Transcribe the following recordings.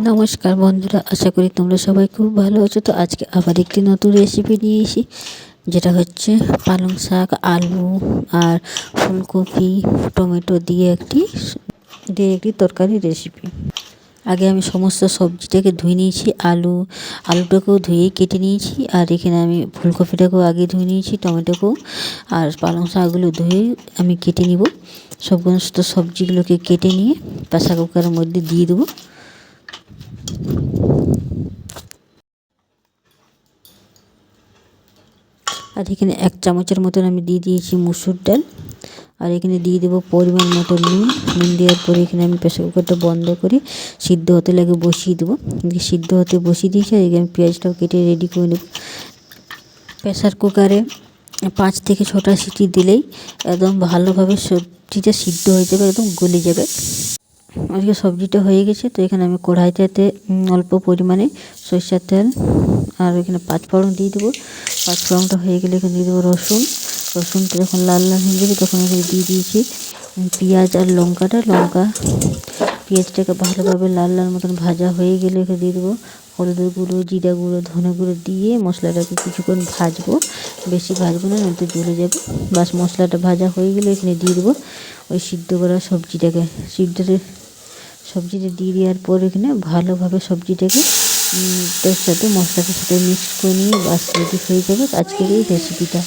নমস্কার বন্ধুরা, আশা করি তোমরা সবাই খুব ভালো আছো। তো আজকে আবার একটি নতুন রেসিপি নিয়ে এসেছি, যেটা হচ্ছে পালং শাক, আলু আর ফুলকপি টমেটো দিয়ে একটি তরকারি রেসিপি। আগে আমি সমস্ত সবজিটাকে ধুয়ে নিয়েছি, আলুটাকেও ধুয়ে কেটে নিয়েছি, আর এখানে আমি ফুলকপিটাকেও আগে ধুয়ে নিয়েছি, টমেটোকেও আর পালং শাকগুলো ধুয়ে আমি কেটে নিব। সমস্ত সবজিগুলোকে কেটে নিয়ে প্রেসার কুকারের মধ্যে দিয়ে দেবো। আর এখানে 1 চামচের মতন আমি দিয়ে দিয়েছি মুসুর ডাল, আর এখানে দিয়ে দেবো পরিমাণ মতো নুন দেওয়ার পরে এখানে আমি প্রেসার কুকারটা বন্ধ করে সিদ্ধ হতে লাগে বসিয়ে দেবো। সিদ্ধ হতে বসিয়ে দিয়েছি, আর এখানে পেঁয়াজটাও কেটে রেডি করে নেব। প্রেসার কুকারে 5 থেকে 6টা সিটি দিলেই একদম ভালোভাবে সবজিটা সিদ্ধ হয়ে যাবে, একদম গলে যাবে। আজকে সবজিটা হয়ে গেছে, তো এখানে আমি কড়াইটাতে অল্প পরিমাণে সরষের তেল আর এখানে 5 ফোড়ন দিয়ে দেবো। 5 ফোড়নটা হয়ে গেলে এখানে দিয়ে দেবো রসুনটা যখন লাল লাল হয়ে যাবে তখন এখানে দিয়ে দিয়েছি পেঁয়াজ আর লঙ্কা। পেঁয়াজটাকে ভালোভাবে লাল লাল মতন ভাজা হয়ে গেলে এখানে দিয়ে দেবো হলুদের গুঁড়ো, জিরা গুঁড়ো, ধনে গুঁড়ো দিয়ে মশলাটাকে কিছুক্ষণ ভাজবো। বেশি ভাজবো না, নয়তো জ্বলে যাবে। বাস মশলাটা ভাজা হয়ে গেলে এখানে দিয়ে দেবো ওই সিদ্ধ করা সবজিটা দিয়ে দেওয়ার পর এখানে ভালোভাবে সবজিটাকে তার সাথে মশলাটার সাথে মিক্স করে নিয়ে বাস রেডি হয়ে যাবে আজকের এই রেসিপিটা।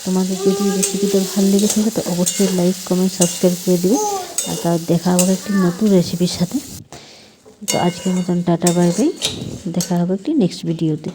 তোমাদের যদি রেসিপিটা ভালো লেগে থাকে তো অবশ্যই লাইক, কমেন্ট, সাবস্ক্রাইব করে দেবে। আর তার দেখা হবে একটি নতুন রেসিপির সাথে। তো আজকের মতন টাটা, বাই বাই। দেখা হবে একটি নেক্সট ভিডিওতে।